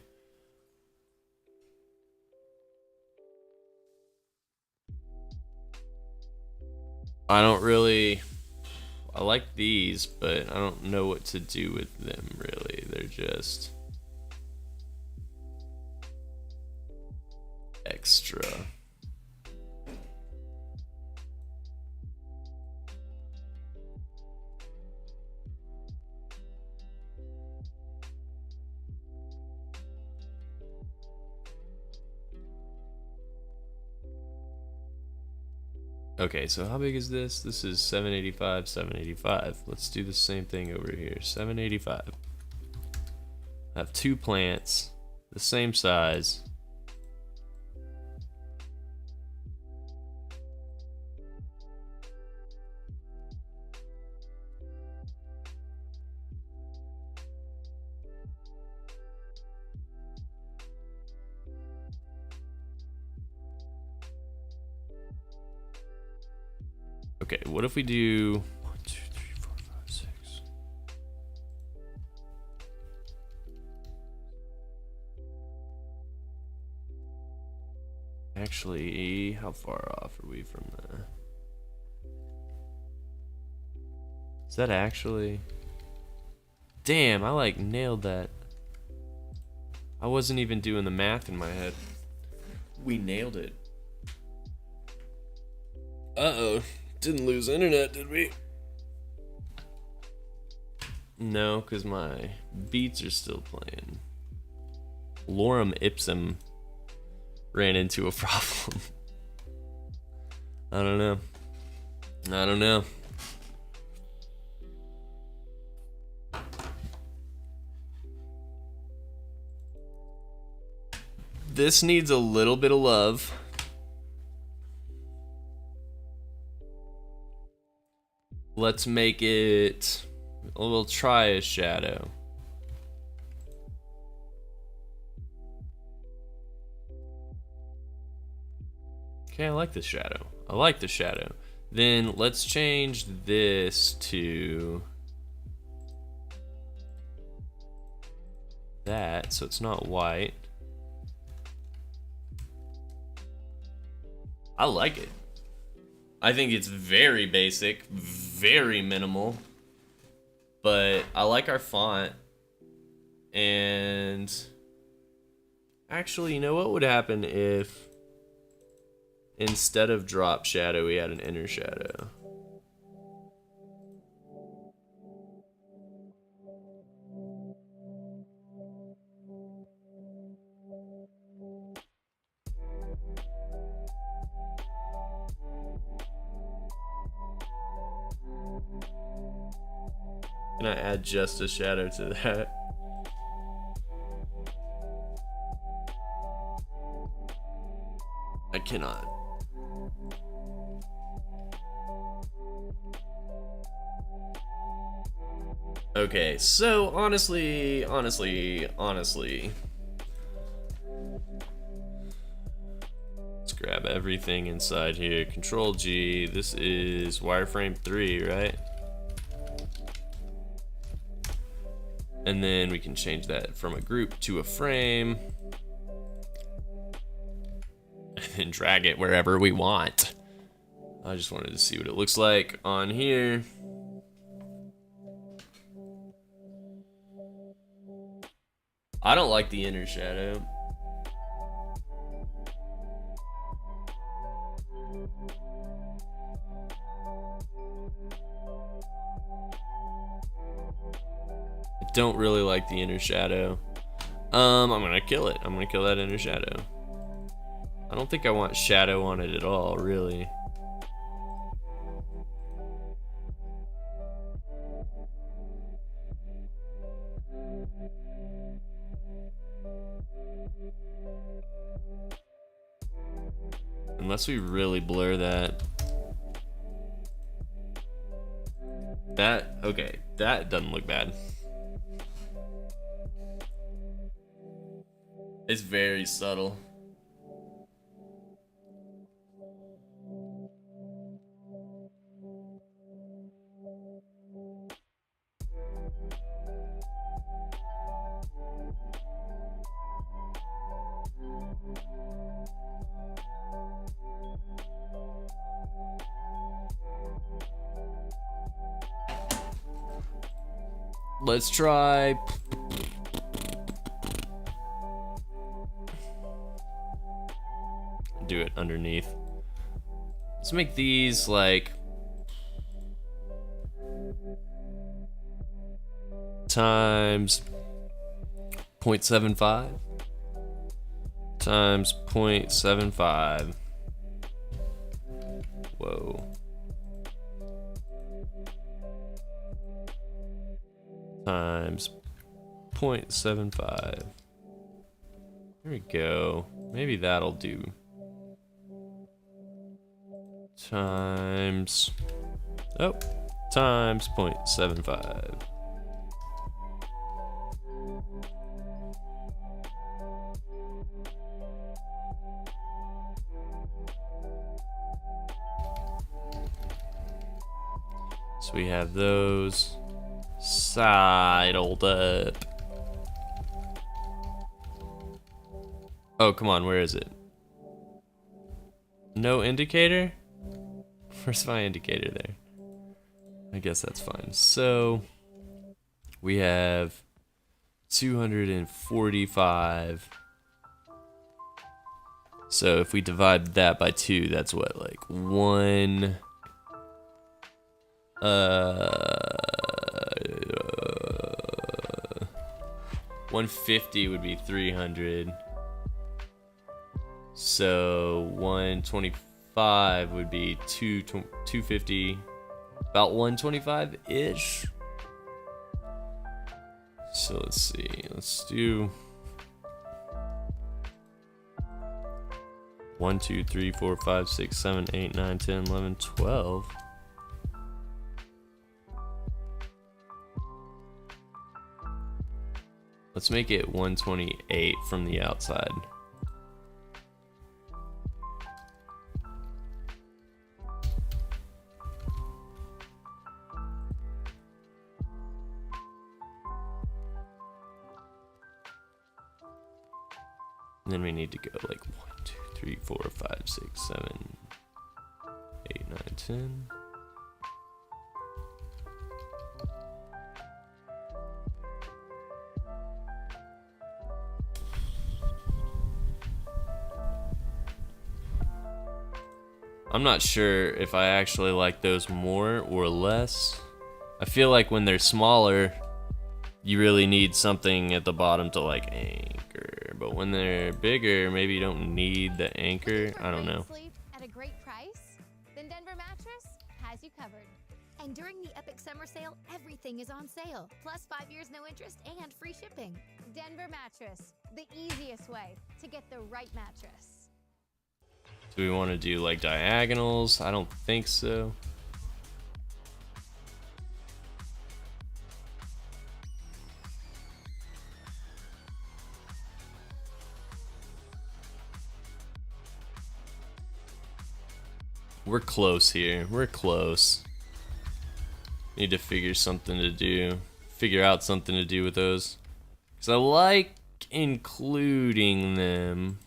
I I like these, but I don't know what to do with them really. They're just extra. Okay, so how big is this? This is 785, 785. Let's do the same thing over here. 785. I have 2 plants, the same size. Okay, what if we do 1, 2, 3, 4, 5, 6. Actually, how far off are we from the... Is that actually... Damn, I like nailed that. I wasn't even doing the math in my head. We nailed it. Uh-oh. Didn't lose internet, did we? No, because my beats are still playing. Lorem ipsum ran into a problem. I don't know. I don't know. This needs a little bit of love. Let's make it, we'll try a shadow. Okay, I like the shadow. I like the shadow. Then let's change this to that, so it's not white. I like it. I think it's very basic, very minimal, but I like our font. And actually, you know what would happen if instead of drop shadow, we had an inner shadow? Can I add just a shadow to that? I cannot. Okay, so honestly, let's grab everything inside here. Control G. This is wireframe 3, right? And then we can change that from a group to a frame. And then drag it wherever we want. I just wanted to see what it looks like on here. I don't like the inner shadow. Don't really like the inner shadow. I'm gonna kill it. I'm gonna kill that inner shadow. I don't think I want shadow on it at all, really. Unless we really blur that. Okay, that doesn't look bad. It's very subtle. Let's try. Do it underneath. Let's make these like times 0.75 times 0.75. Whoa. Times 0.75. There we go. Maybe that'll do. Times, oh, times 0.75. So we have those sidled up. Oh, come on, where is it? No indicator? Where's my indicator there? I guess that's fine. So we have 245. So if we divide that by 2, that's what, like 150 would be 300. So 125 would be 250, about 125-ish. So let's see, let's do 1, 2, 3, 4, 5, 6, 7, 8, 9, 10, 11, 12. Let's make it 128 from the outside. And then we need to go like 1, 2, 3, 4, 5, 6, 7, 8, 9, 10. I'm not sure if I actually like those more or less. I feel like when they're smaller, you really need something at the bottom to like anchor. But when they're bigger, maybe you don't need the anchor. I don't know. Sleep at a great price? Then Denver Mattress has you covered. And during the epic summer sale, everything is on sale. Plus 5 years no interest and free shipping. Denver Mattress, the easiest way to get the right mattress. Do we want to do like diagonals? I don't think so. We're close here. We're close. Need to figure out something to do with those. Because I like including them.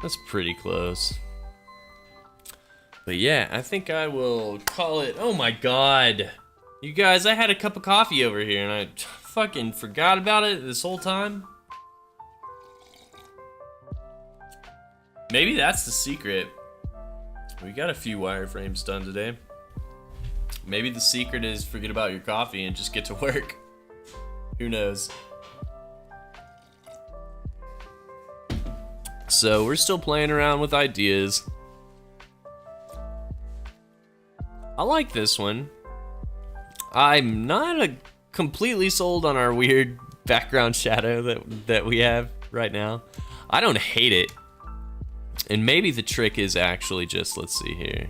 That's pretty close. But yeah, I think I will call it. Oh my god. You guys, I had a cup of coffee over here and I fucking forgot about it this whole time. Maybe that's the secret. We got a few wireframes done today. Maybe the secret is forget about your coffee and just get to work. Who knows? So we're still playing around with ideas. I like this one. I'm not completely sold on our weird background shadow that we have right now. I don't hate it. And maybe the trick is actually just, let's see here.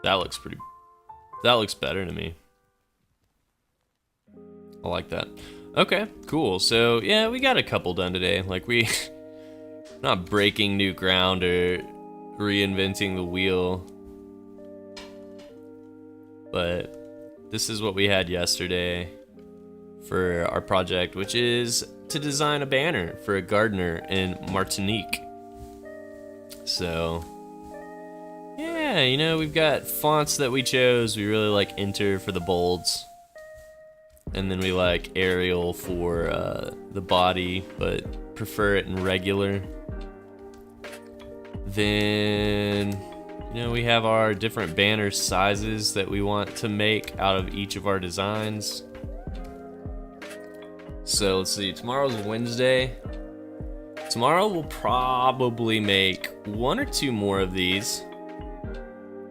That looks pretty, that looks better to me. I like that. Okay, cool. So yeah, we got a couple done today. Like we, not breaking new ground or reinventing the wheel, but this is what we had yesterday for our project, which is to design a banner for a gardener in Martinique. So yeah, you know, we've got fonts that we chose. We really like Enter for the bolds. And then we like Arial for the body, but prefer it in regular. Then, you know, we have our different banner sizes that we want to make out of each of our designs. So let's see, tomorrow's Wednesday. Tomorrow we'll probably make 1 or 2 more of these.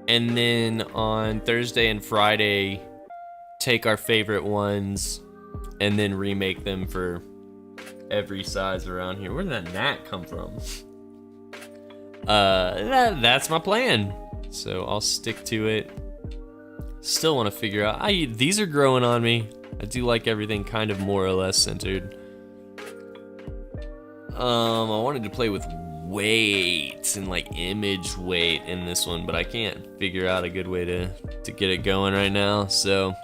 And then on Thursday and Friday, take our favorite ones and then remake them for every size around here. Where did that gnat come from? That's my plan. So I'll stick to it. Still want to figure out. These are growing on me. I do like everything kind of more or less centered. I wanted to play with weight and like image weight in this one, but I can't figure out a good way to get it going right now. So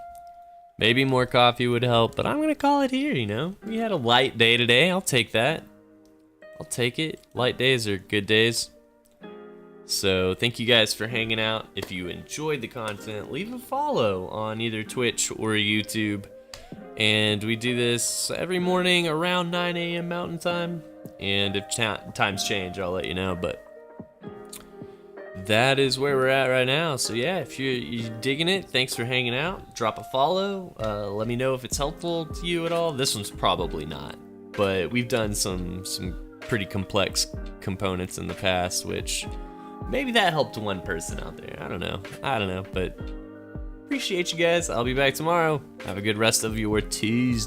maybe more coffee would help, but I'm gonna call it here, you know? We had a light day today. I'll take that. I'll take it. Light days are good days. So thank you guys for hanging out. If you enjoyed the content, leave a follow on either Twitch or YouTube. And we do this every morning around 9 a.m. Mountain Time. And if times change, I'll let you know. But that is where we're at right now. So yeah, if you're digging it, thanks for hanging out. Drop a follow. Let me know if it's helpful to you at all. This one's probably not, but we've done some pretty complex components in the past, which maybe that helped one person out there. I don't know, but appreciate you guys. I'll be back tomorrow. Have a good rest of your Tuesday.